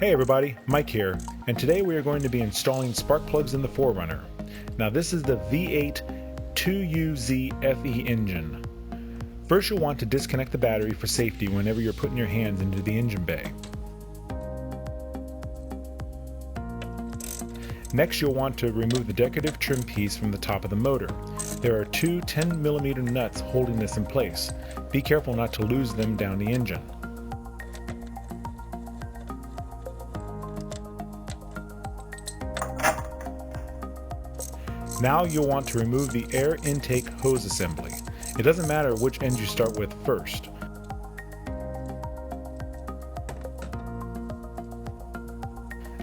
Hey everybody, Mike here, and today we are going to be installing spark plugs in the 4Runner. Now this is the V8 2UZ-FE engine. First you'll want to disconnect the battery for safety whenever you're putting your hands into the engine bay. Next you'll want to remove the decorative trim piece from the top of the motor. There are two 10mm nuts holding this in place. Be careful not to lose them down the engine. Now you'll want to remove the air intake hose assembly. It doesn't matter which end you start with first.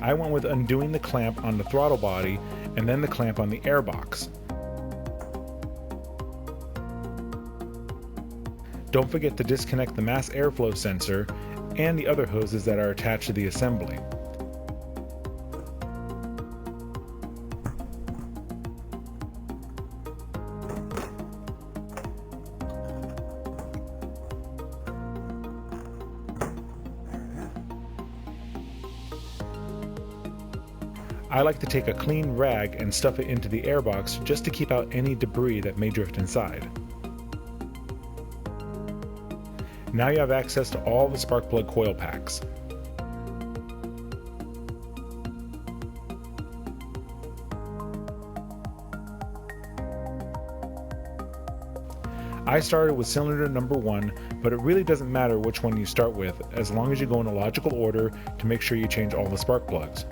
I went with undoing the clamp on the throttle body and then the clamp on the airbox. Don't forget to disconnect the mass airflow sensor and the other hoses that are attached to the assembly. I like to take a clean rag and stuff it into the airbox just to keep out any debris that may drift inside. Now you have access to all the spark plug coil packs. I started with cylinder number 1, but it really doesn't matter which one you start with as long as you go in a logical order to make sure you change all the spark plugs.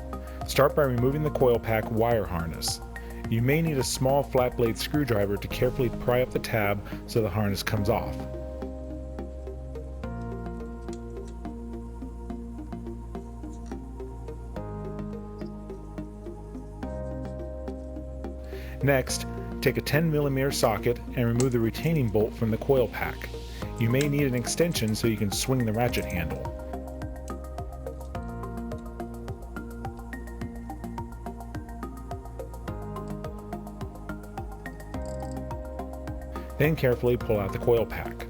Start by removing the coil pack wire harness. You may need a small flat blade screwdriver to carefully pry up the tab so the harness comes off. Next, take a 10mm socket and remove the retaining bolt from the coil pack. You may need an extension so you can swing the ratchet handle. Then carefully pull out the coil pack.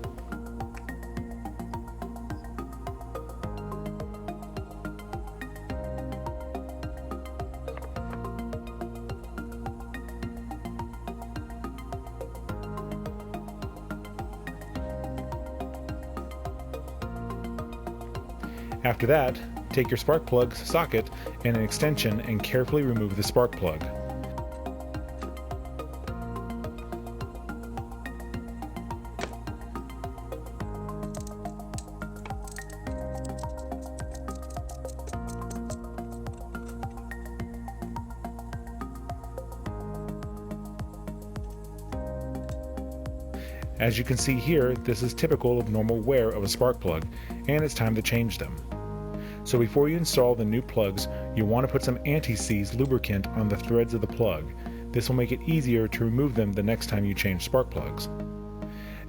After that, take your spark plug socket and an extension and carefully remove the spark plug. As you can see here, this is typical of normal wear of a spark plug, and it's time to change them. So before you install the new plugs, you want to put some anti-seize lubricant on the threads of the plug. This will make it easier to remove them the next time you change spark plugs.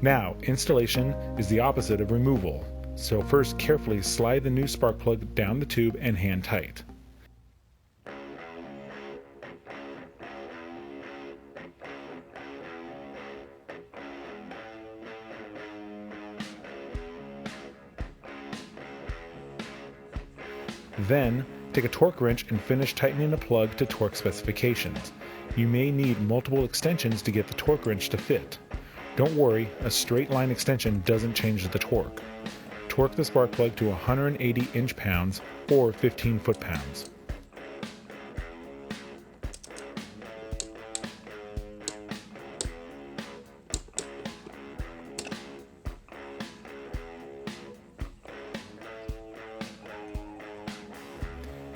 Now, installation is the opposite of removal. So first carefully slide the new spark plug down the tube and hand tight. Then, take a torque wrench and finish tightening the plug to torque specifications. You may need multiple extensions to get the torque wrench to fit. Don't worry, a straight line extension doesn't change the torque. Torque the spark plug to 180 inch-pounds or 15 foot-pounds.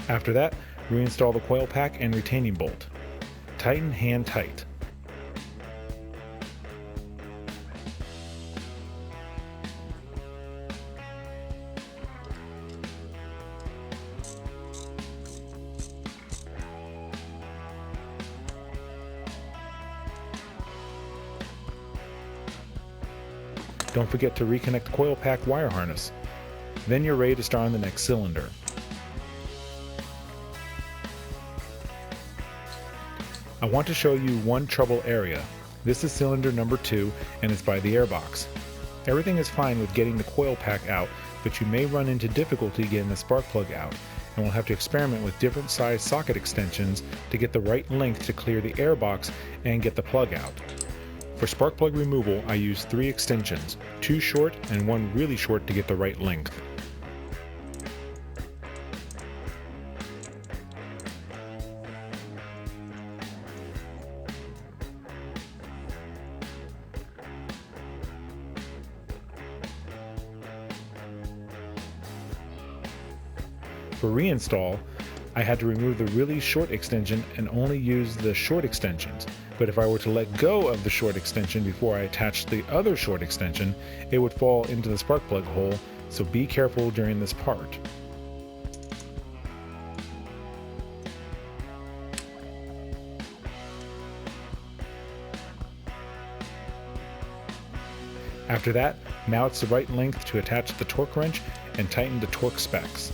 After that, reinstall the coil pack and retaining bolt. Tighten hand tight. Don't forget to reconnect the coil pack wire harness. Then you're ready to start on the next cylinder. I want to show you one trouble area. This is cylinder number 2 and it's by the airbox. Everything is fine with getting the coil pack out, but you may run into difficulty getting the spark plug out, and we'll have to experiment with different size socket extensions to get the right length to clear the air box and get the plug out. For spark plug removal, I use 3 extensions, 2 short and 1 really short to get the right length. For reinstall, I had to remove the really short extension and only use the short extensions, but if I were to let go of the short extension before I attached the other short extension, it would fall into the spark plug hole, so be careful during this part. After that, now it's the right length to attach the torque wrench and tighten the torque specs.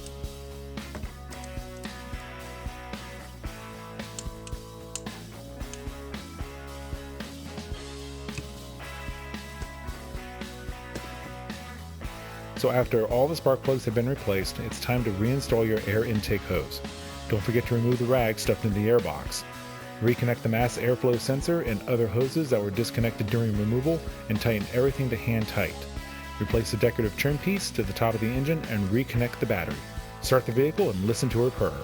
So after all the spark plugs have been replaced, it's time to reinstall your air intake hose. Don't forget to remove the rag stuffed in the air box. Reconnect the mass airflow sensor and other hoses that were disconnected during removal and tighten everything to hand tight. Replace the decorative trim piece to the top of the engine and reconnect the battery. Start the vehicle and listen to her purr.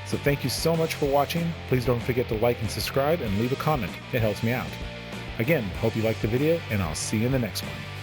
So thank you so much for watching. Please don't forget to like and subscribe and leave a comment. It helps me out. Again, hope you liked the video, and I'll see you in the next one.